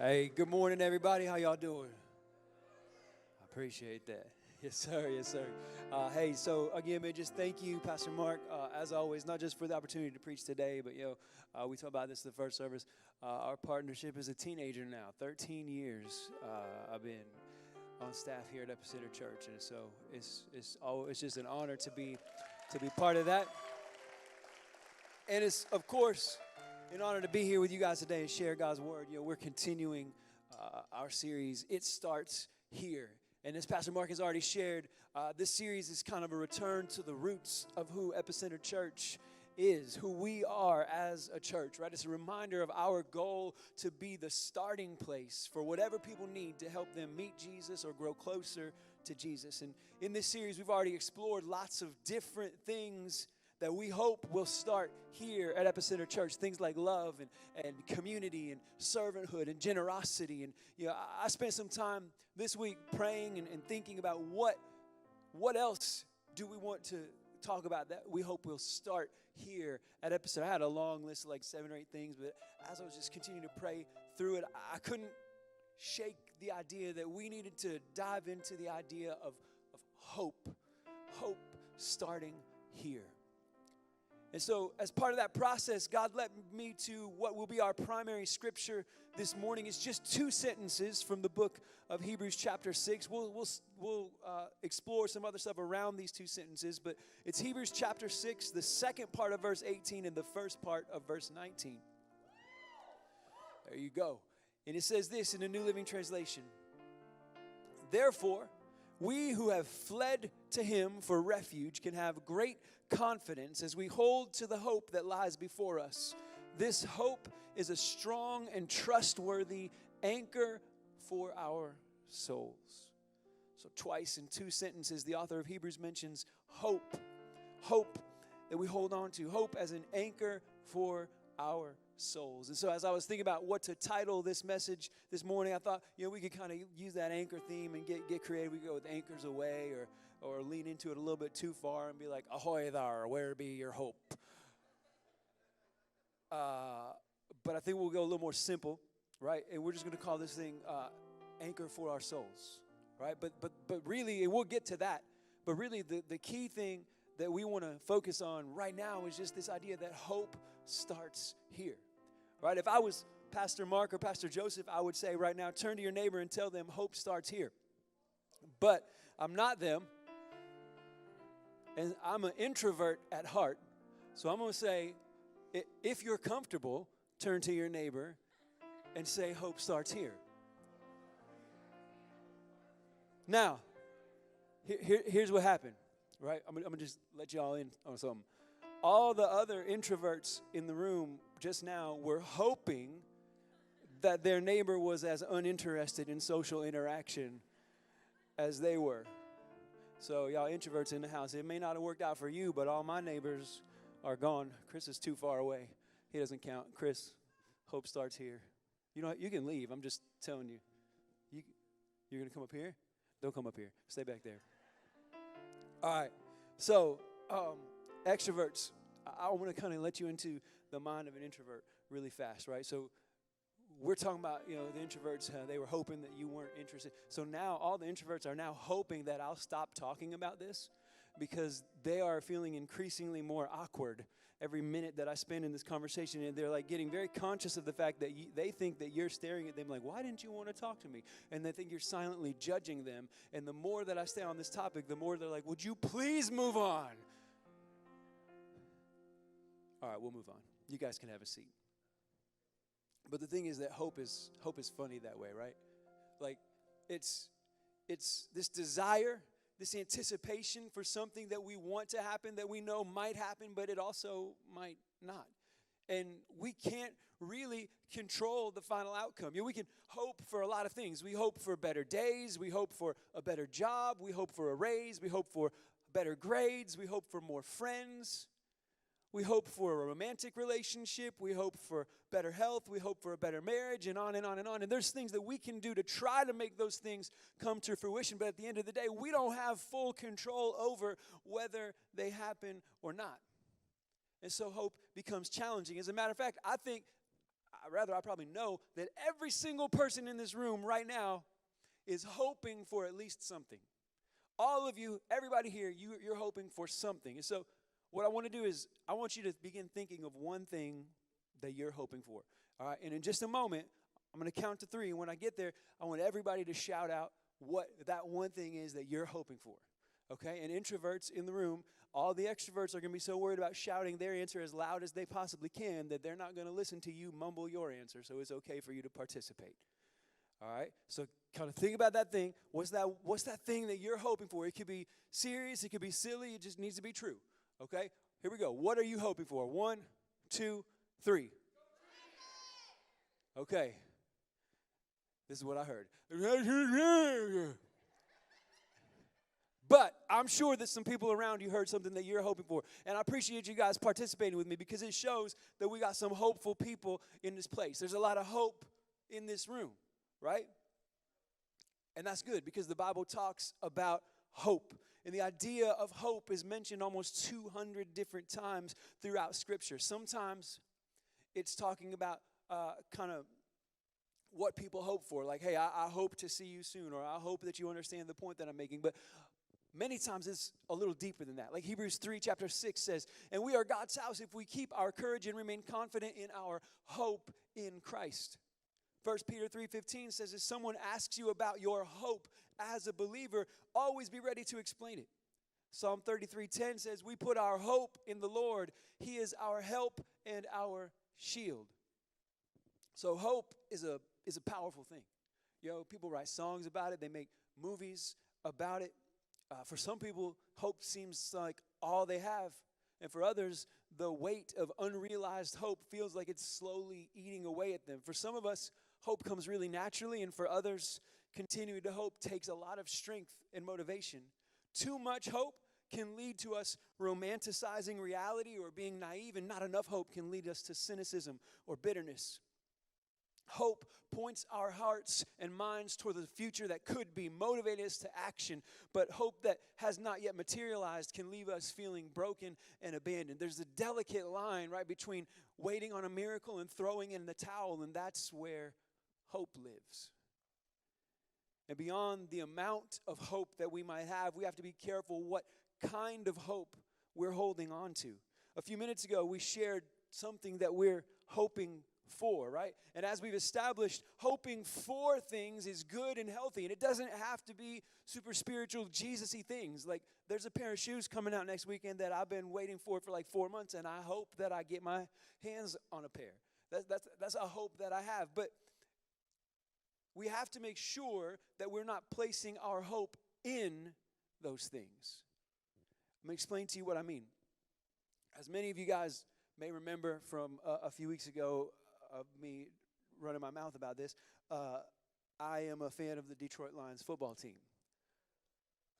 Hey, good morning, everybody. How y'all doing? I appreciate that. Yes, sir. Yes, sir. Hey, so again, man, just thank you, Pastor Mark, as always, not just for the opportunity to preach today, but, we talked about this in the first service. Our partnership is a teenager now, 13 years. I've been on staff here at Epicenter Church, and so it's just an honor to be part of that. And it's, of course, an honor to be here with you guys today and share God's word. We're continuing our series, It Starts Here. And as Pastor Mark has already shared, this series is kind of a return to the roots of who Epicenter Church is, who we are as a church, right? It's a reminder of our goal to be the starting place for whatever people need to help them meet Jesus or grow closer to Jesus. And in this series, we've already explored lots of different things that we hope will start here at Epicenter Church. Things like love and community and servanthood and generosity. And I spent some time this week praying and thinking about what else do we want to talk about that we hope will start here at Epicenter. I had a long list of like 7 or 8 things, but as I was just continuing to pray through it, I couldn't shake the idea that we needed to dive into the idea of hope starting here. And so as part of that process, God led me to what will be our primary scripture this morning. It's just 2 sentences from the book of Hebrews chapter 6. We'll explore some other stuff around these 2 sentences, but it's Hebrews chapter 6, the second part of verse 18 and the first part of verse 19. There you go. And it says this in the New Living Translation. Therefore, we who have fled to him for refuge can have great confidence as we hold to the hope that lies before us. This hope is a strong and trustworthy anchor for our souls. So twice in 2 sentences, the author of Hebrews mentions hope that we hold on to, hope as an anchor for our souls. And so as I was thinking about what to title this message this morning, I thought, we could kind of use that anchor theme and get creative. We could go with anchors away or lean into it a little bit too far and be like, ahoy thar, where be your hope? But I think we'll go a little more simple, right? And we're just going to call this thing anchor for our souls, right? But really, and we'll get to that, but really the key thing that we want to focus on right now is just this idea that hope starts here, right? If I was Pastor Mark or Pastor Joseph, I would say right now, turn to your neighbor and tell them hope starts here. But I'm not them, and I'm an introvert at heart, so I'm going to say, if you're comfortable, turn to your neighbor and say hope starts here. Now, here's what happened, right? I'm going to just let y'all in on something. All the other introverts in the room just now were hoping that their neighbor was as uninterested in social interaction as they were. So y'all introverts in the house, it may not have worked out for you, but all my neighbors are gone. Chris is too far away. He doesn't count. Chris, hope starts here. You know what? You can leave. I'm just telling you. You're going to come up here? Don't come up here. Stay back there. All right. So, extroverts, I want to kind of let you into the mind of an introvert really fast, right? So we're talking about, the introverts, they were hoping that you weren't interested. So now all the introverts are now hoping that I'll stop talking about this because they are feeling increasingly more awkward every minute that I spend in this conversation. And they're like getting very conscious of the fact that they think that you're staring at them like, why didn't you want to talk to me? And they think you're silently judging them. And the more that I stay on this topic, the more they're like, would you please move on? All right, we'll move on. You guys can have a seat. But the thing is that hope is funny that way, right? Like it's this desire, this anticipation for something that we want to happen, that we know might happen, but it also might not. And we can't really control the final outcome. We can hope for a lot of things. We hope for better days. We hope for a better job. We hope for a raise. We hope for better grades. We hope for more friends. We hope for a romantic relationship. We hope for better health. We hope for a better marriage, and on and on and on. And there's things that we can do to try to make those things come to fruition. But at the end of the day, we don't have full control over whether they happen or not. And so hope becomes challenging. As a matter of fact, I think I probably know that every single person in this room right now is hoping for at least something. All of you, everybody here, you're hoping for something. And so what I want to do is I want you to begin thinking of one thing that you're hoping for. All right, and in just a moment, I'm going to count to 3. And when I get there, I want everybody to shout out what that one thing is that you're hoping for. Okay, and introverts in the room, all the extroverts are going to be so worried about shouting their answer as loud as they possibly can that they're not going to listen to you mumble your answer, so it's okay for you to participate. All right, so kind of think about that thing. What's that thing that you're hoping for? It could be serious, it could be silly, it just needs to be true. Okay, here we go. What are you hoping for? 1, 2, 3. Okay, this is what I heard. But I'm sure that some people around you heard something that you're hoping for. And I appreciate you guys participating with me because it shows that we got some hopeful people in this place. There's a lot of hope in this room, right? And that's good because the Bible talks about hope. And the idea of hope is mentioned almost 200 different times throughout Scripture. Sometimes it's talking about kind of what people hope for. Like, hey, I hope to see you soon, or I hope that you understand the point that I'm making. But many times it's a little deeper than that. Like Hebrews 3, chapter 6 says, and we are God's house if we keep our courage and remain confident in our hope in Christ. 1 Peter 3:15 says, if someone asks you about your hope as a believer, always be ready to explain it. Psalm 33:10 says, we put our hope in the Lord. He is our help and our shield. So hope is a powerful thing. People write songs about it. They make movies about it. For some people, hope seems like all they have. And for others, the weight of unrealized hope feels like it's slowly eating away at them. For some of us, hope comes really naturally. And for others, continuing to hope takes a lot of strength and motivation. Too much hope can lead to us romanticizing reality or being naive. And not enough hope can lead us to cynicism or bitterness. Hope points our hearts and minds toward the future that could be, motivating us to action. But hope that has not yet materialized can leave us feeling broken and abandoned. There's a delicate line, right, between waiting on a miracle and throwing in the towel, and that's where hope lives. And beyond the amount of hope that we might have, we have to be careful what kind of hope we're holding on to. A few minutes ago, we shared something that we're hoping for, right? And as we've established, hoping for things is good and healthy. And it doesn't have to be super spiritual, Jesus-y things. Like, there's a pair of shoes coming out next weekend that I've been waiting for like 4 months, and I hope that I get my hands on a pair. That's a hope that I have. But we have to make sure that we're not placing our hope in those things. Let me explain to you what I mean. As many of you guys may remember from a few weeks ago of me running my mouth about this, I am a fan of the Detroit Lions football team.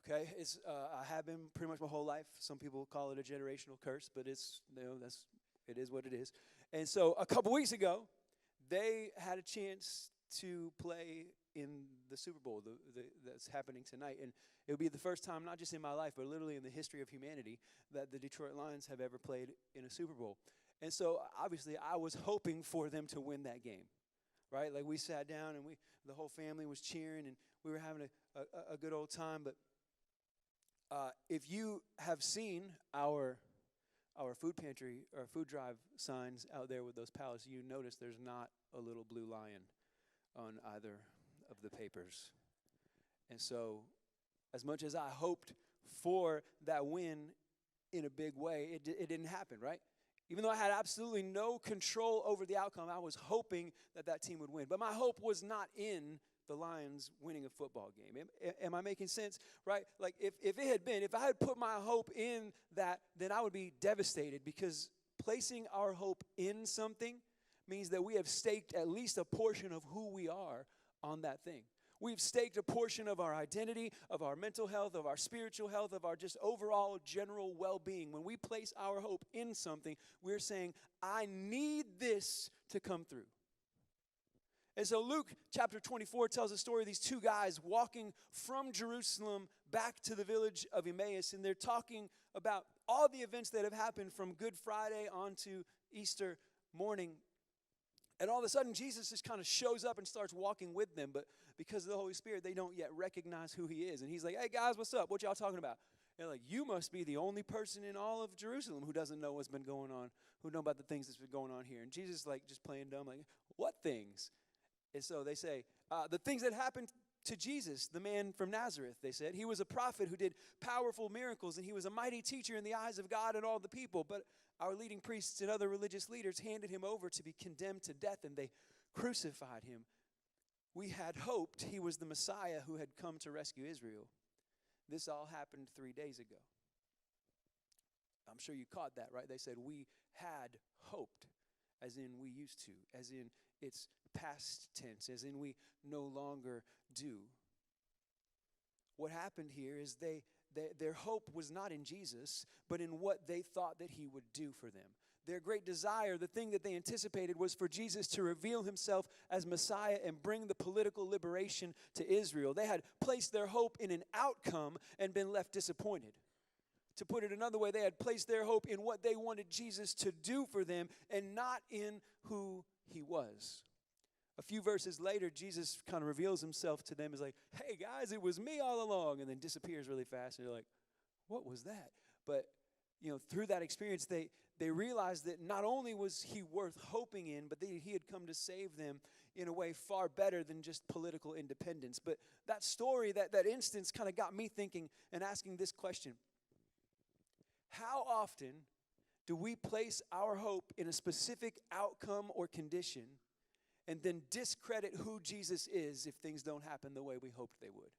Okay, I have been pretty much my whole life. Some people call it a generational curse, but it is what it is. And so a couple weeks ago, they had a chance to play in the Super Bowl that's happening tonight. And it would be the first time, not just in my life, but literally in the history of humanity, that the Detroit Lions have ever played in a Super Bowl. And so, obviously, I was hoping for them to win that game, right? Like, we sat down, and the whole family was cheering, and we were having a good old time. But if you have seen our food pantry or food drive signs out there with those pallets, you notice there's not a little blue lion on either of the papers. And so, as much as I hoped for that win in a big way, it didn't happen, right? Even though I had absolutely no control over the outcome, I was hoping that team would win. But my hope was not in the Lions winning a football game. Am I making sense? Right? Like, if I had put my hope in that, then I would be devastated, because placing our hope in something means that we have staked at least a portion of who we are on that thing. We've staked a portion of our identity, of our mental health, of our spiritual health, of our just overall general well-being. When we place our hope in something, we're saying, I need this to come through. And so Luke chapter 24 tells a story of these two guys walking from Jerusalem back to the village of Emmaus, and they're talking about all the events that have happened from Good Friday on to Easter morning. And all of a sudden, Jesus just kind of shows up and starts walking with them. But because of the Holy Spirit, they don't yet recognize who he is. And he's like, hey, guys, what's up? What y'all talking about? And like, you must be the only person in all of Jerusalem who doesn't know what's been going on, who know about the things that's been going on here. And Jesus, like, just playing dumb, like, what things? And so they say, the things that happened to Jesus, the man from Nazareth, they said. He was a prophet who did powerful miracles, and he was a mighty teacher in the eyes of God and all the people. But our leading priests and other religious leaders handed him over to be condemned to death, and they crucified him. We had hoped he was the Messiah who had come to rescue Israel. This all happened 3 days ago. I'm sure you caught that, right? They said, we had hoped, as in we used to, as in it's past tense, as in we no longer do. What happened here is their hope was not in Jesus, but in what they thought that he would do for them. Their great desire, the thing that they anticipated, was for Jesus to reveal himself as Messiah and bring the political liberation to Israel. They had placed their hope in an outcome and been left disappointed. To put it another way, they had placed their hope in what they wanted Jesus to do for them and not in who he was. A few verses later, Jesus kind of reveals himself to them as like, hey guys, it was me all along, and then disappears really fast. And they're like, what was that? But, through that experience, they realized that not only was he worth hoping in, but that he had come to save them in a way far better than just political independence. But that story, that instance kind of got me thinking and asking this question. How often do we place our hope in a specific outcome or condition and then discredit who Jesus is if things don't happen the way we hoped they would?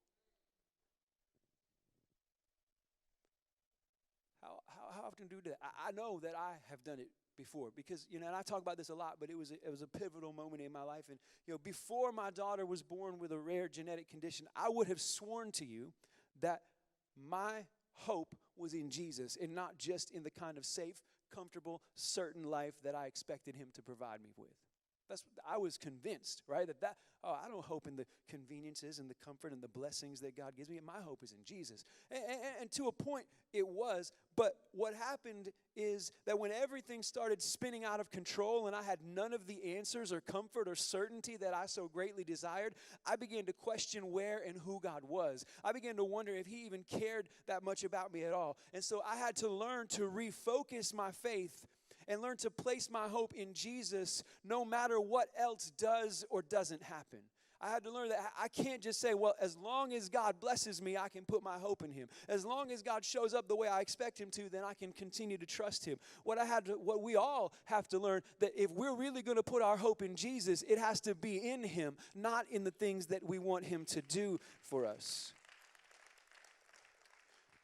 How often do we do that? I know that I have done it before because, and I talk about this a lot, but it was a pivotal moment in my life. And, before my daughter was born with a rare genetic condition, I would have sworn to you that my hope was in Jesus and not just in the kind of safe, comfortable, certain life that I expected him to provide me with. I was convinced, right, I don't hope in the conveniences and the comfort and the blessings that God gives me. My hope is in Jesus. And to a point, it was. But what happened is that when everything started spinning out of control and I had none of the answers or comfort or certainty that I so greatly desired, I began to question where and who God was. I began to wonder if he even cared that much about me at all. And so I had to learn to refocus my faith and learn to place my hope in Jesus no matter what else does or doesn't happen. I had to learn that I can't just say, well, as long as God blesses me, I can put my hope in him. As long as God shows up the way I expect him to, then I can continue to trust him. What we all have to learn, that if we're really going to put our hope in Jesus, it has to be in him, not in the things that we want him to do for us.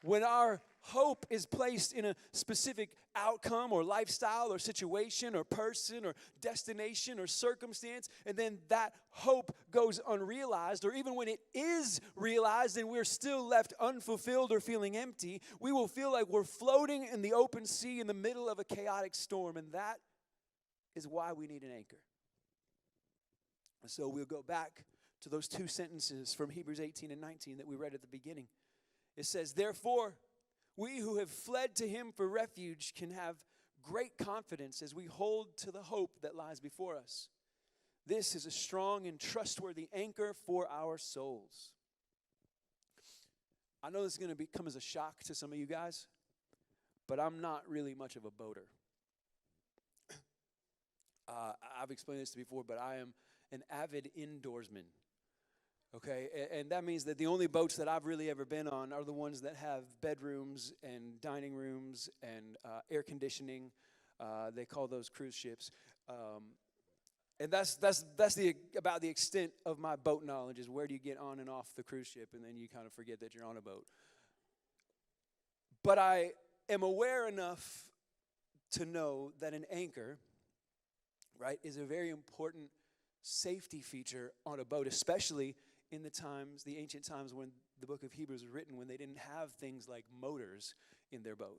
When our hope is placed in a specific outcome or lifestyle or situation or person or destination or circumstance, and then that hope goes unrealized, or even when it is realized and we're still left unfulfilled or feeling empty, we will feel like we're floating in the open sea in the middle of a chaotic storm, and that is why we need an anchor. So we'll go back to those two sentences from Hebrews 18 and 19 that we read at the beginning. It says, therefore, we who have fled to him for refuge can have great confidence as we hold to the hope that lies before us. This is a strong and trustworthy anchor for our souls. I know this is going to come as a shock to some of you guys, but I'm not really much of a boater. I've explained this before, but I am an avid indoorsman. Okay, and that means that the only boats that I've really ever been on are the ones that have bedrooms and dining rooms and air conditioning. They call those cruise ships. And that's about the extent of my boat knowledge, is where do you get on and off the cruise ship, and then you kind of forget that you're on a boat. But I am aware enough to know that an anchor, right, is a very important safety feature on a boat, especially in the ancient times when the book of Hebrews was written, when they didn't have things like motors in their boat.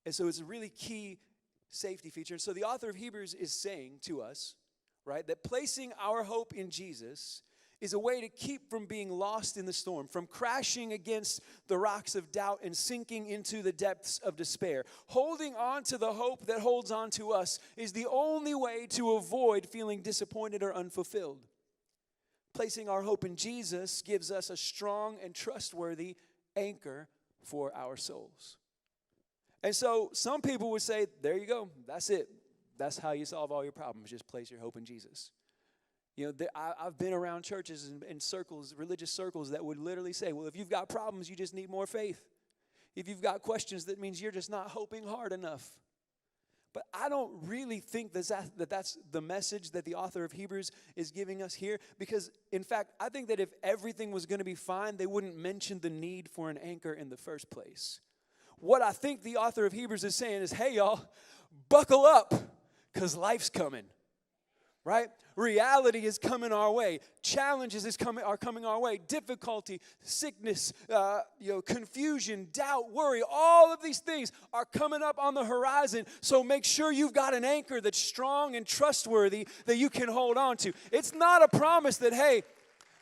And so it's a really key safety feature. And so the author of Hebrews is saying to us, right, that placing our hope in Jesus is a way to keep from being lost in the storm, from crashing against the rocks of doubt and sinking into the depths of despair. Holding on to the hope that holds on to us is the only way to avoid feeling disappointed or unfulfilled. Placing our hope in Jesus gives us a strong and trustworthy anchor for our souls. And so some people would say, there you go, that's it. That's how you solve all your problems, just place your hope in Jesus. You know, I've been around churches and circles, religious circles, that would literally say, well, if you've got problems, you just need more faith. If you've got questions, that means you're just not hoping hard enough. But I don't really think that's the message that the author of Hebrews is giving us here. Because, in fact, I think that if everything was going to be fine, they wouldn't mention the need for an anchor in the first place. What I think the author of Hebrews is saying is, hey, y'all, buckle up, because life's coming. Right? Reality is coming our way. Challenges are coming our way. Difficulty, sickness, confusion, doubt, worry, all of these things are coming up on the horizon. So make sure you've got an anchor that's strong and trustworthy that you can hold on to. It's not a promise that, hey,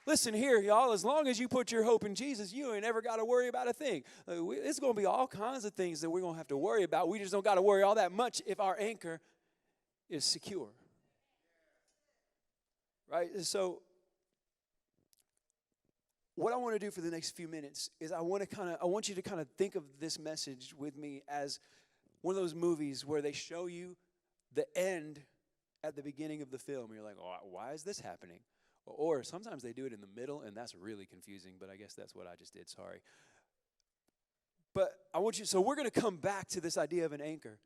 listen here, y'all, as long as you put your hope in Jesus, you ain't ever got to worry about a thing. It's going to be all kinds of things that we're going to have to worry about. We just don't got to worry all that much if our anchor is secure. Right? So what I want to do for the next few minutes is I want you to kind of think of this message with me as one of those movies where they show you the end at the beginning of the film. You're like, oh, why is this happening? Or sometimes they do it in the middle, and that's really confusing, but I guess that's what I just did, sorry. But so we're going to come back to this idea of an anchor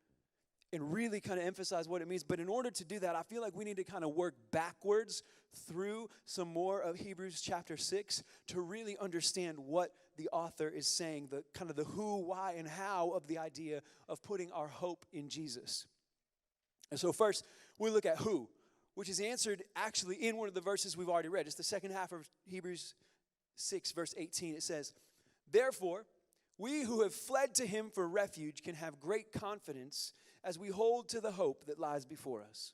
and really kind of emphasize what it means. But in order to do that, I feel like we need to kind of work backwards through some more of Hebrews chapter 6 to really understand what the author is saying, the kind of the who, why, and how of the idea of putting our hope in Jesus. And so first, we look at who, which is answered actually in one of the verses we've already read. It's the second half of Hebrews 6, verse 18. It says, therefore, we who have fled to him for refuge can have great confidence as we hold to the hope that lies before us.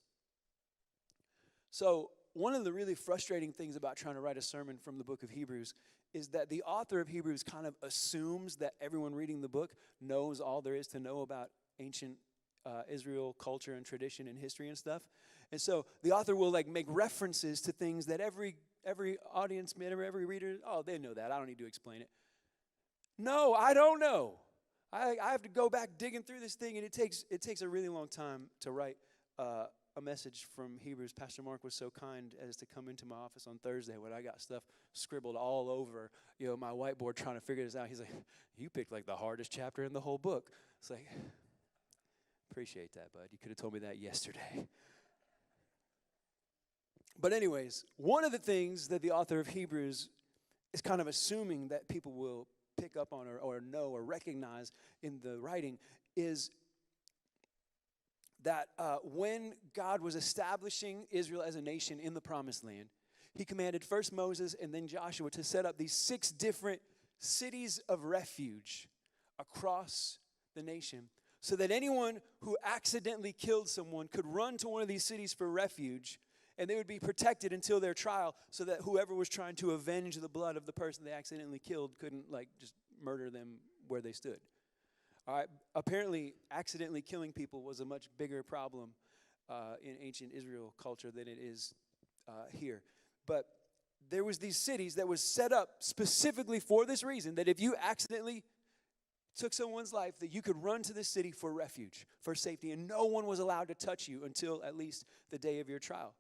So, one of the really frustrating things about trying to write a sermon from the book of Hebrews is that the author of Hebrews kind of assumes that everyone reading the book knows all there is to know about ancient Israel culture and tradition and history and stuff. And so the author will make references to things that every audience, every reader, oh, they know that. I don't need to explain it. No, I don't know. I have to go back digging through this thing, and it takes a really long time to write a message from Hebrews. Pastor Mark was so kind as to come into my office on Thursday when I got stuff scribbled all over my whiteboard trying to figure this out. He's like, you picked the hardest chapter in the whole book. It's like, appreciate that, bud. You could have told me that yesterday. But anyways, one of the things that the author of Hebrews is kind of assuming that people will pick up on or know or recognize in the writing is that when God was establishing Israel as a nation in the Promised Land, he commanded first Moses and then Joshua to set up these 6 different cities of refuge across the nation so that anyone who accidentally killed someone could run to one of these cities for refuge, and they would be protected until their trial so that whoever was trying to avenge the blood of the person they accidentally killed couldn't just murder them where they stood. All right. Apparently, accidentally killing people was a much bigger problem in ancient Israel culture than it is here. But there was these cities that was set up specifically for this reason, that if you accidentally took someone's life, that you could run to this city for refuge, for safety, and no one was allowed to touch you until at least the day of your trial.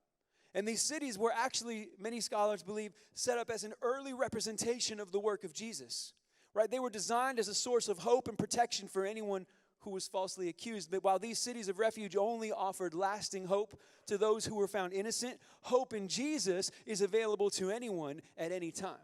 And these cities were actually, many scholars believe, set up as an early representation of the work of Jesus. Right? They were designed as a source of hope and protection for anyone who was falsely accused. But while these cities of refuge only offered lasting hope to those who were found innocent, hope in Jesus is available to anyone at any time.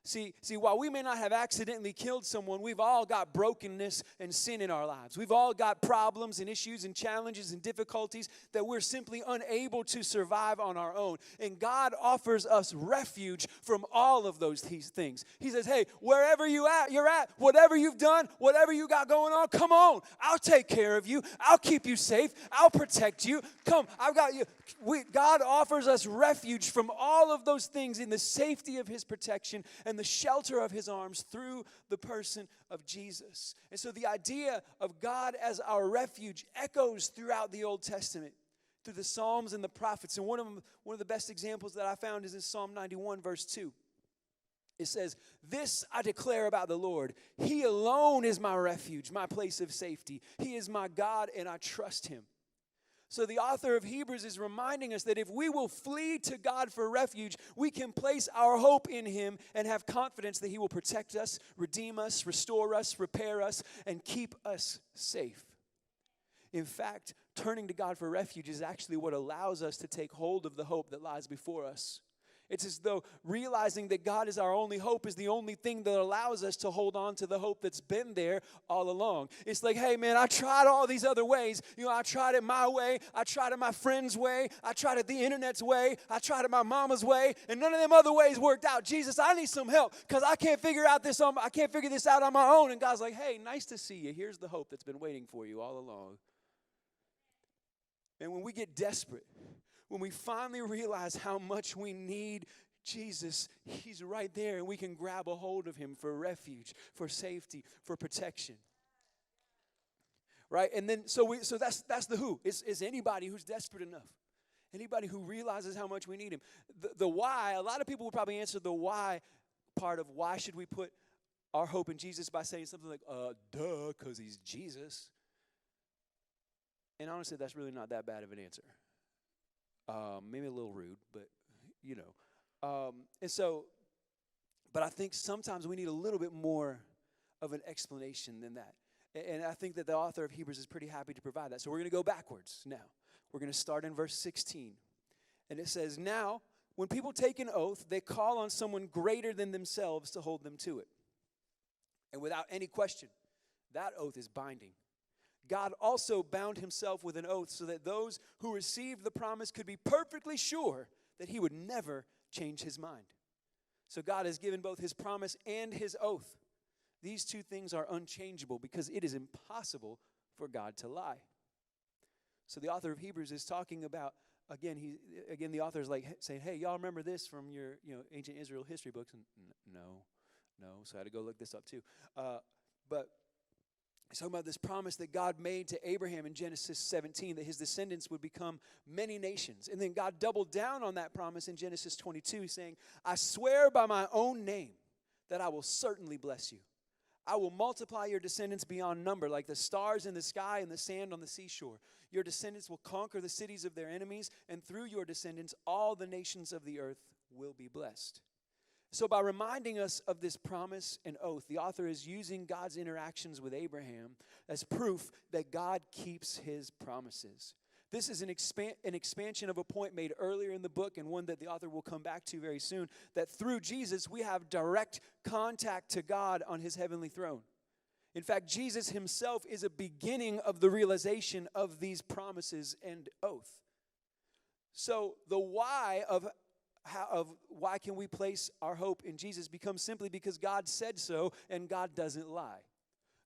See, while we may not have accidentally killed someone, we've all got brokenness and sin in our lives. We've all got problems and issues and challenges and difficulties that we're simply unable to survive on our own. And God offers us refuge from all of those things. He says, hey, wherever you're at, whatever you've done, whatever you got going on, come on. I'll take care of you. I'll keep you safe. I'll protect you. Come, I've got you. God offers us refuge from all of those things in the safety of his protection and the shelter of his arms through the person of Jesus. And so the idea of God as our refuge echoes throughout the Old Testament, through the Psalms and the prophets. And one of the best examples that I found is in Psalm 91, verse 2. It says, this I declare about the Lord. He alone is my refuge, my place of safety. He is my God, and I trust him. So the author of Hebrews is reminding us that if we will flee to God for refuge, we can place our hope in him and have confidence that he will protect us, redeem us, restore us, repair us, and keep us safe. In fact, turning to God for refuge is actually what allows us to take hold of the hope that lies before us. It's as though realizing that God is our only hope is the only thing that allows us to hold on to the hope that's been there all along. It's like, hey, man, I tried all these other ways. I tried it my way. I tried it my friend's way. I tried it the internet's way. I tried it my mama's way. And none of them other ways worked out. Jesus, I need some help because I can't figure this out on my own. And God's like, hey, nice to see you. Here's the hope that's been waiting for you all along. And when we get desperate, when we finally realize how much we need Jesus, he's right there, and we can grab a hold of him for refuge, for safety, for protection. Right? And then, so that's the who. It's anybody who's desperate enough. Anybody who realizes how much we need him. The why, a lot of people would probably answer the why part of why should we put our hope in Jesus by saying something like, duh, because he's Jesus. And honestly, that's really not that bad of an answer. Maybe a little rude, but, but I think sometimes we need a little bit more of an explanation than that. And I think that the author of Hebrews is pretty happy to provide that. So we're going to go backwards now. We're going to start in verse 16. And it says, now, when people take an oath, they call on someone greater than themselves to hold them to it. And without any question, that oath is binding. God also bound himself with an oath so that those who received the promise could be perfectly sure that he would never change his mind. So God has given both his promise and his oath. These two things are unchangeable because it is impossible for God to lie. So the author of Hebrews is talking about, again, the author is like saying, hey, y'all remember this from your ancient Israel history books? And no, so I had to go look this up too. But he's talking about this promise that God made to Abraham in Genesis 17, that his descendants would become many nations. And then God doubled down on that promise in Genesis 22, saying, I swear by my own name that I will certainly bless you. I will multiply your descendants beyond number, like the stars in the sky and the sand on the seashore. Your descendants will conquer the cities of their enemies, and through your descendants, all the nations of the earth will be blessed. So by reminding us of this promise and oath, the author is using God's interactions with Abraham as proof that God keeps his promises. This is an expansion of a point made earlier in the book, and one that the author will come back to very soon, that through Jesus we have direct contact to God on his heavenly throne. In fact, Jesus himself is a beginning of the realization of these promises and oath. So the why of why can we place our hope in Jesus becomes simply because God said so, and God doesn't lie.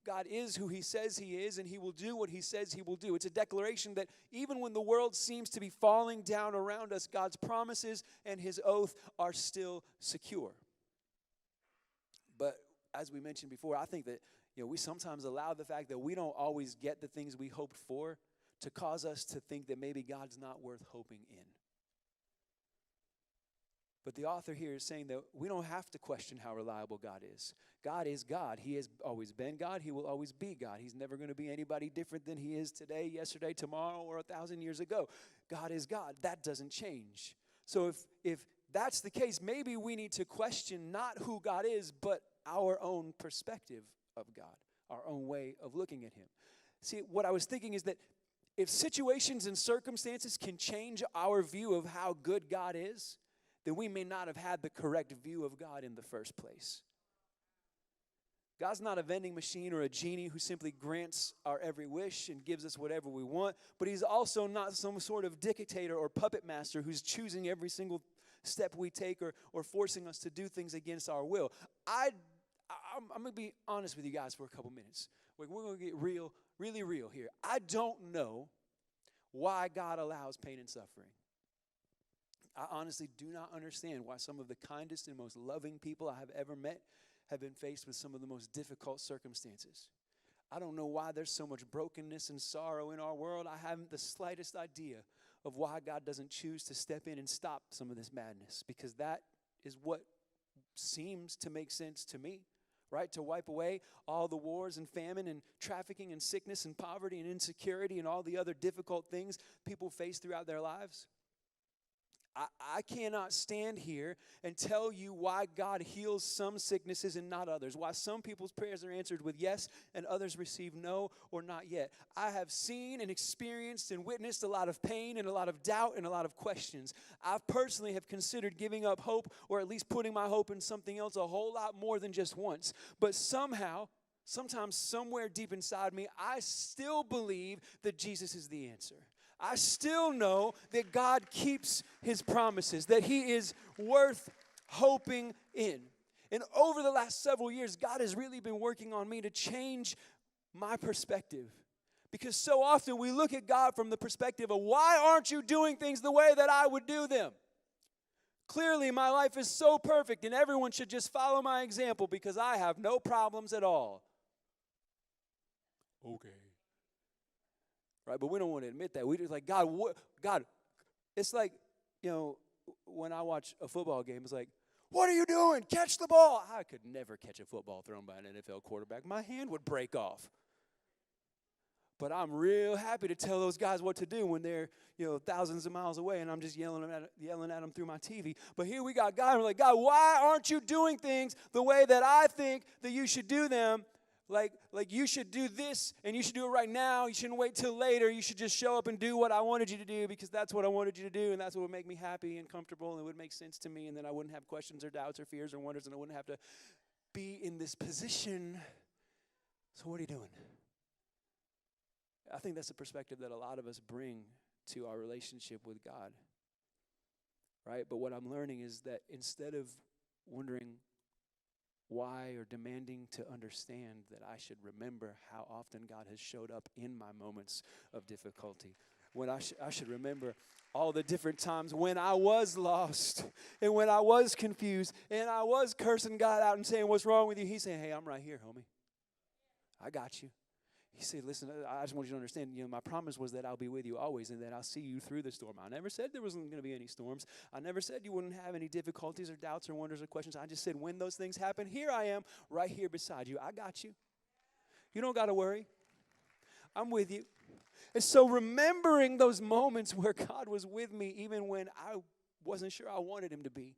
God is who he says he is, and he will do what he says he will do. It's a declaration that even when the world seems to be falling down around us, God's promises and his oath are still secure. But as we mentioned before, I think that we sometimes allow the fact that we don't always get the things we hoped for to cause us to think that maybe God's not worth hoping in. But the author here is saying that we don't have to question how reliable God is. God is God. He has always been God. He will always be God. He's never going to be anybody different than he is today, yesterday, tomorrow, or 1,000 years ago. God is God. That doesn't change. So if that's the case, maybe we need to question not who God is, but our own perspective of God, our own way of looking at him. See, what I was thinking is that if situations and circumstances can change our view of how good God is, then we may not have had the correct view of God in the first place. God's not a vending machine or a genie who simply grants our every wish and gives us whatever we want, but he's also not some sort of dictator or puppet master who's choosing every single step we take or forcing us to do things against our will. I'm going to be honest with you guys for a couple minutes. We're going to get real, really real here. I don't know why God allows pain and suffering. I honestly do not understand why some of the kindest and most loving people I have ever met have been faced with some of the most difficult circumstances. I don't know why there's so much brokenness and sorrow in our world. I haven't the slightest idea of why God doesn't choose to step in and stop some of this madness, because that is what seems to make sense to me, right? To wipe away all the wars and famine and trafficking and sickness and poverty and insecurity and all the other difficult things people face throughout their lives. I cannot stand here and tell you why God heals some sicknesses and not others, why some people's prayers are answered with yes and others receive no or not yet. I have seen and experienced and witnessed a lot of pain and a lot of doubt and a lot of questions. I personally have considered giving up hope, or at least putting my hope in something else a whole lot more than just once. But somehow, sometimes somewhere deep inside me, I still believe that Jesus is the answer. I still know that God keeps his promises, that he is worth hoping in. And over the last several years, God has really been working on me to change my perspective. Because so often we look at God from the perspective of, why aren't you doing things the way that I would do them? Clearly, my life is so perfect, and everyone should just follow my example because I have no problems at all. Okay. Right, but we don't want to admit that. We just like, God, what? God, it's like, when I watch a football game, it's like, what are you doing? Catch the ball. I could never catch a football thrown by an NFL quarterback. My hand would break off. But I'm real happy to tell those guys what to do when they're, thousands of miles away, and I'm just yelling at them through my TV. But here we got God, and we're like, God, why aren't you doing things the way that I think that you should do them? Like you should do this, and you should do it right now. You shouldn't wait till later. You should just show up and do what I wanted you to do, because that's what I wanted you to do, and that's what would make me happy and comfortable, and it would make sense to me, and then I wouldn't have questions or doubts or fears or wonders, and I wouldn't have to be in this position. So what are you doing? I think that's the perspective that a lot of us bring to our relationship with God, right? But what I'm learning is that instead of wondering why or demanding to understand, that I should remember how often God has showed up in my moments of difficulty. When I should remember all the different times when I was lost and when I was confused and I was cursing God out and saying, what's wrong with you? He's saying, hey, I'm right here, homie. I got you. He said, listen, I just want you to understand, my promise was that I'll be with you always and that I'll see you through the storm. I never said there wasn't going to be any storms. I never said you wouldn't have any difficulties or doubts or wonders or questions. I just said when those things happen, here I am right here beside you. I got you. You don't got to worry. I'm with you. And so remembering those moments where God was with me even when I wasn't sure I wanted him to be,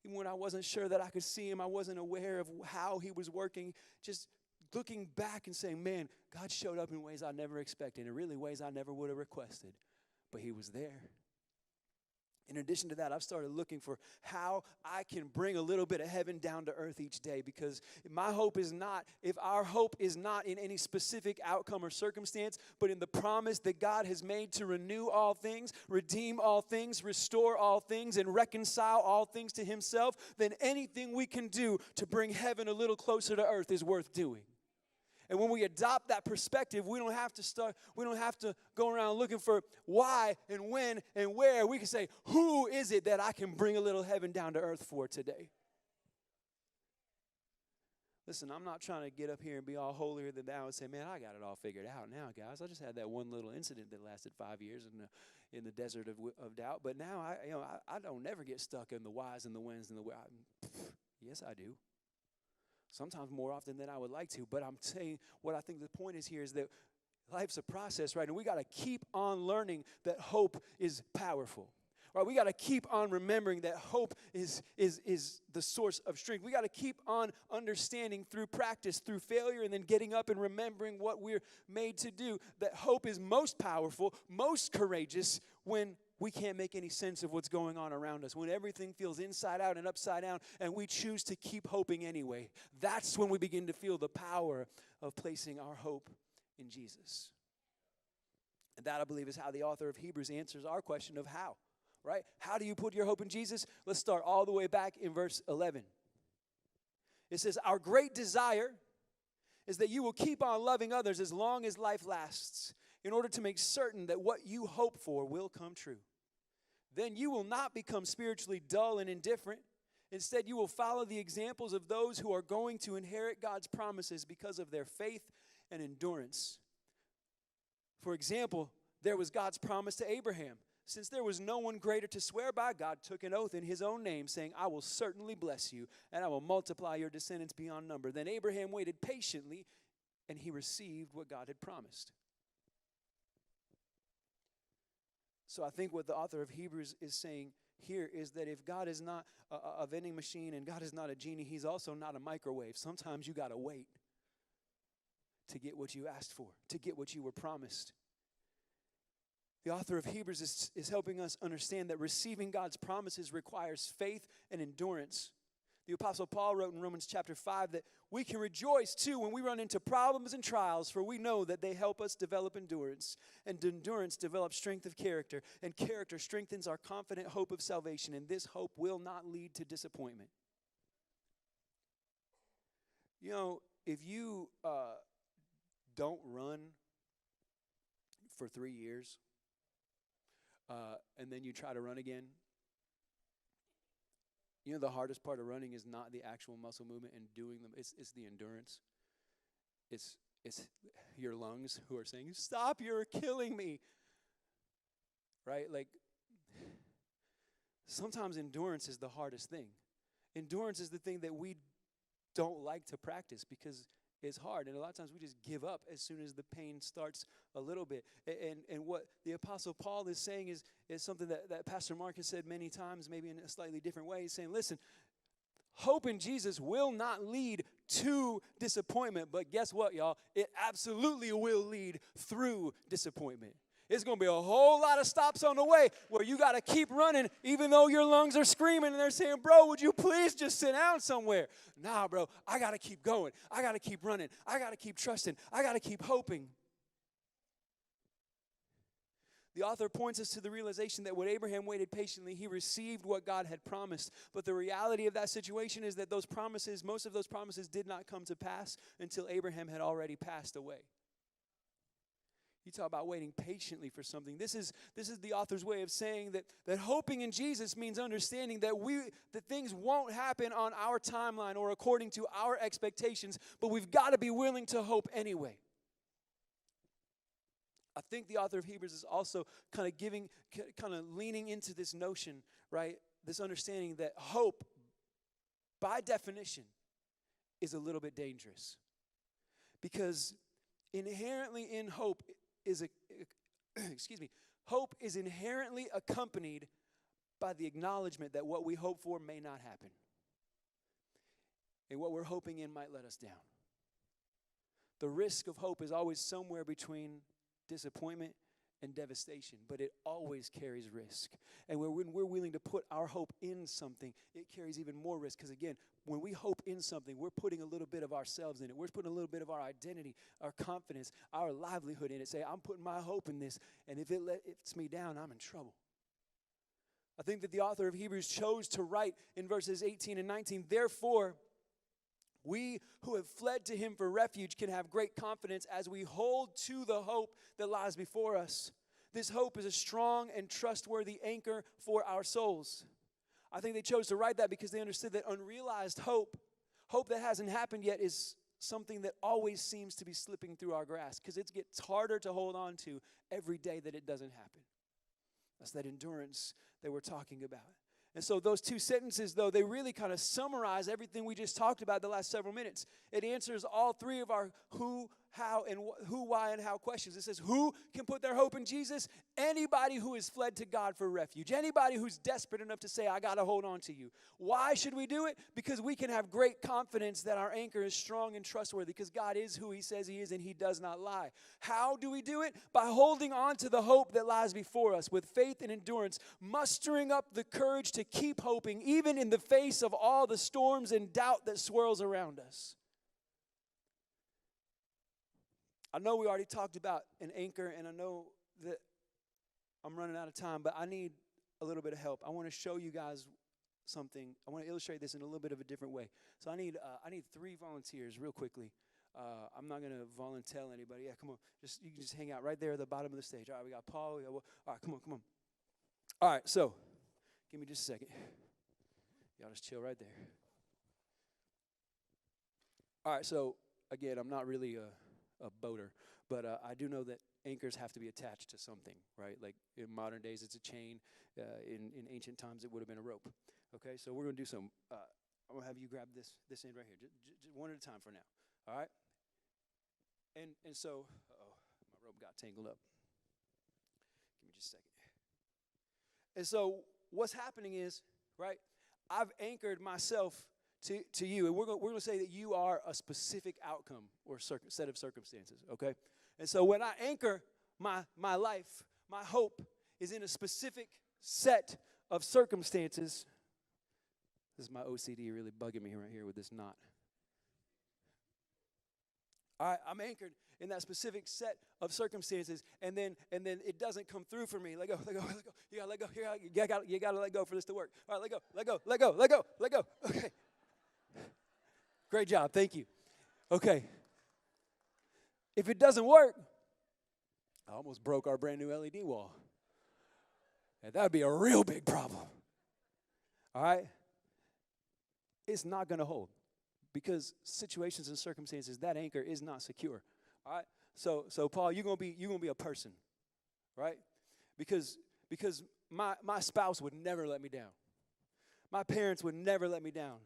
even when I wasn't sure that I could see him, I wasn't aware of how he was working, just looking back and saying, man, God showed up in ways I never expected, and really ways I never would have requested, but he was there. In addition to that, I've started looking for how I can bring a little bit of heaven down to earth each day, because my hope is not, if our hope is not in any specific outcome or circumstance, but in the promise that God has made to renew all things, redeem all things, restore all things, and reconcile all things to himself, then anything we can do to bring heaven a little closer to earth is worth doing. And when we adopt that perspective, we don't have to go around looking for why and when and where. We can say, who is it that I can bring a little heaven down to earth for today? Listen, I'm not trying to get up here and be all holier than thou and say, man, I got it all figured out now, guys. I just had that one little incident that lasted 5 years in the desert of doubt. But now I don't never get stuck in the whys and the whens and the where. Yes, I do. Sometimes more often than I would like to. But I'm saying what I think the point is here is that life's a process, right? And we got to keep on learning that hope is powerful. Right? We got to keep on remembering that hope is the source of strength. We got to keep on understanding through practice, through failure, and then getting up and remembering what we're made to do. That hope is most powerful, most courageous when we can't make any sense of what's going on around us, when everything feels inside out and upside down, and we choose to keep hoping anyway, that's when we begin to feel the power of placing our hope in Jesus. And that, I believe, is how the author of Hebrews answers our question of how, right? How do you put your hope in Jesus? Let's start all the way back in verse 11. It says, our great desire is that you will keep on loving others as long as life lasts, in order to make certain that what you hope for will come true. Then you will not become spiritually dull and indifferent. Instead, you will follow the examples of those who are going to inherit God's promises because of their faith and endurance. For example, there was God's promise to Abraham. Since there was no one greater to swear by, God took an oath in his own name, saying, I will certainly bless you, and I will multiply your descendants beyond number. Then Abraham waited patiently, and he received what God had promised. So I think what the author of Hebrews is saying here is that if God is not a vending machine and God is not a genie, he's also not a microwave. Sometimes you got to wait to get what you asked for, to get what you were promised. The author of Hebrews is helping us understand that receiving God's promises requires faith and endurance. The Apostle Paul wrote in Romans chapter 5 that we can rejoice too when we run into problems and trials, for we know that they help us develop endurance. And endurance develops strength of character, and character strengthens our confident hope of salvation, and this hope will not lead to disappointment. You know, if you don't run for 3 years, and then you try to run again, you know, the hardest part of running is not the actual muscle movement and doing them. It's the endurance. It's your lungs who are saying, stop, you're killing me. Right? Like, sometimes endurance is the hardest thing. Endurance is the thing that we don't like to practice because it's hard. And a lot of times we just give up as soon as the pain starts a little bit. And what the Apostle Paul is saying is something that Pastor Mark has said many times, maybe in a slightly different way. He's saying, listen, hope in Jesus will not lead to disappointment. But guess what, y'all? It absolutely will lead through disappointment. It's going to be a whole lot of stops on the way where you got to keep running even though your lungs are screaming and they're saying, bro, would you please just sit down somewhere? Nah, bro, I got to keep going. I got to keep running. I got to keep trusting. I got to keep hoping. The author points us to the realization that when Abraham waited patiently, he received what God had promised. But the reality of that situation is that those promises, most of those promises did not come to pass until Abraham had already passed away. You talk about waiting patiently for something. This is the author's way of saying that hoping in Jesus means understanding that things won't happen on our timeline or according to our expectations, but we've got to be willing to hope anyway. I think the author of Hebrews is also kind of leaning into this notion, right? This understanding that hope, by definition, is a little bit dangerous. Because inherently in hope hope is inherently accompanied by the acknowledgement that what we hope for may not happen. And what we're hoping in might let us down. The risk of hope is always somewhere between disappointment and devastation, but it always carries risk. And when we're willing to put our hope in something, it carries even more risk. Because again, when we hope in something, we're putting a little bit of ourselves in it. We're putting a little bit of our identity, our confidence, our livelihood in it. Say, I'm putting my hope in this, and if it lets me down, I'm in trouble. I think that the author of Hebrews chose to write in verses 18 and 19, therefore, we who have fled to him for refuge can have great confidence as we hold to the hope that lies before us. This hope is a strong and trustworthy anchor for our souls. I think they chose to write that because they understood that unrealized hope that hasn't happened yet, is something that always seems to be slipping through our grasp because it gets harder to hold on to every day that it doesn't happen. That's that endurance that we're talking about. And so those two sentences, though, they really kind of summarize everything we just talked about the last several minutes. It answers all three of our who, how, and who, why, and how questions. It says, who can put their hope in Jesus? Anybody who has fled to God for refuge. Anybody who's desperate enough to say, I got to hold on to you. Why should we do it? Because we can have great confidence that our anchor is strong and trustworthy, because God is who he says he is, and he does not lie. How do we do it? By holding on to the hope that lies before us with faith and endurance, mustering up the courage to keep hoping, even in the face of all the storms and doubt that swirls around us. I know we already talked about an anchor, and I know that I'm running out of time, but I need a little bit of help. I want to show you guys something. I want to illustrate this in a little bit of a different way. So I need 3 volunteers real quickly. I'm not going to volunteer anybody. Yeah, come on. You can just hang out right there at the bottom of the stage. All right, we got Paul. All right, come on. All right, so give me just a second. Y'all just chill right there. All right, so again, I'm not really a boater, but I do know that anchors have to be attached to something, right? Like in modern days, it's a chain. In ancient times, it would have been a rope. Okay, so we're going to do some. I'm going to have you grab this end right here, just one at a time for now. All right? And so, my rope got tangled up. Give me just a second. And so, what's happening is, right, I've anchored myself to you, and we're going to say that you are a specific outcome or set of circumstances, okay? And so when I anchor my life, my hope is in a specific set of circumstances. This is my OCD really bugging me right here with this knot. All right, I'm anchored in that specific set of circumstances, and then it doesn't come through for me. Let go. You gotta let go. You gotta let go for this to work. All right, let go. Okay. Great job, thank you. Okay. If it doesn't work, I almost broke our brand new LED wall. And that would be a real big problem. All right? It's not going to hold, because situations and circumstances, that anchor is not secure. All right? So Paul, you're going to be a person, right? Because my spouse would never let me down. My parents would never let me down.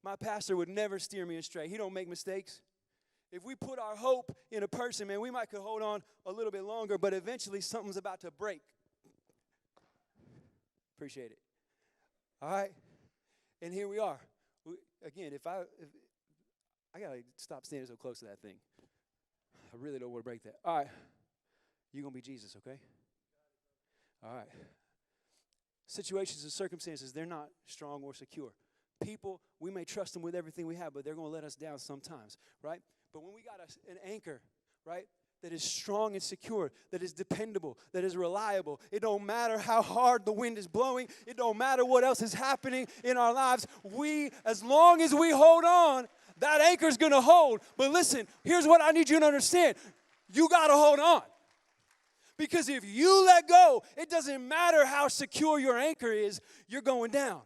My pastor would never steer me astray. He don't make mistakes. If we put our hope in a person, man, we might could hold on a little bit longer, but eventually something's about to break. Appreciate it. All right? And here we are. Again, if I got to stop standing so close to that thing. I really don't want to break that. All right. You're going to be Jesus, okay? All right. Situations and circumstances, they're not strong or secure. People, we may trust them with everything we have, but they're going to let us down sometimes, right? But when we got an anchor, right, that is strong and secure, that is dependable, that is reliable, it don't matter how hard the wind is blowing, it don't matter what else is happening in our lives, as long as we hold on, that anchor's going to hold. But listen, here's what I need you to understand. You got to hold on. Because if you let go, it doesn't matter how secure your anchor is, you're going down.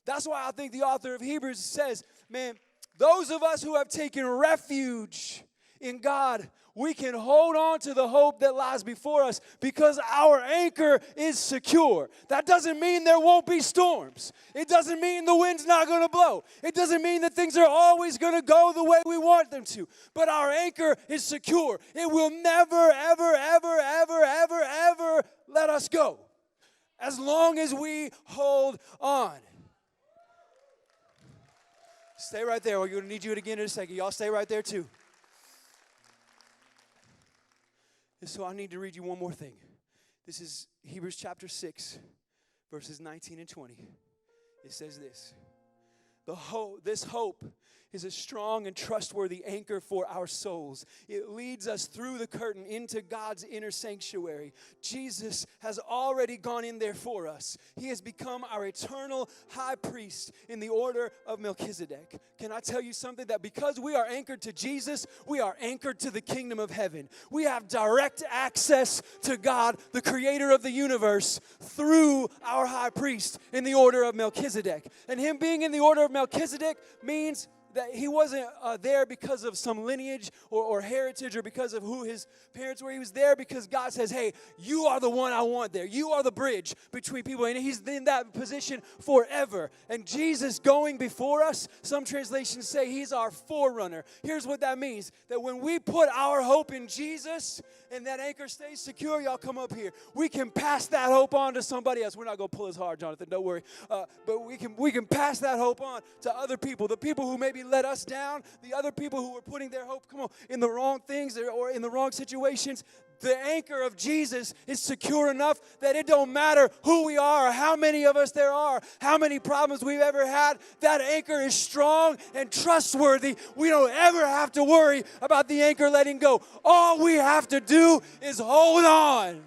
That's why I think the author of Hebrews says, man, those of us who have taken refuge in God, we can hold on to the hope that lies before us because our anchor is secure. That doesn't mean there won't be storms. It doesn't mean the wind's not going to blow. It doesn't mean that things are always going to go the way we want them to. But our anchor is secure. It will never, ever, ever, ever, ever, ever let us go as long as we hold on. Stay right there. We're going to need you again in a second. Y'all stay right there too. And so I need to read you one more thing. This is Hebrews chapter 6, verses 19 and 20. It says this. This hope is a strong and trustworthy anchor for our souls. It leads us through the curtain into God's inner sanctuary. Jesus has already gone in there for us. He has become our eternal high priest in the order of Melchizedek. Can I tell you something? That because we are anchored to Jesus, we are anchored to the kingdom of heaven. We have direct access to God, the creator of the universe, through our high priest in the order of Melchizedek. And him being in the order of Melchizedek means that he wasn't there because of some lineage or heritage or because of who his parents were. He was there because God says, hey, you are the one I want there. You are the bridge between people. And he's in that position forever. And Jesus going before us, some translations say he's our forerunner. Here's what that means. That when we put our hope in Jesus and that anchor stays secure, y'all come up here. We can pass that hope on to somebody else. We're not going to pull as hard, Jonathan, don't worry. But we can pass that hope on to other people. The people who maybe let us down, the other people who were putting their hope, in the wrong things or in the wrong situations. The anchor of Jesus is secure enough that it don't matter who we are or how many of us there are, how many problems we've ever had. That anchor is strong and trustworthy. We don't ever have to worry about the anchor letting go. All we have to do is hold on.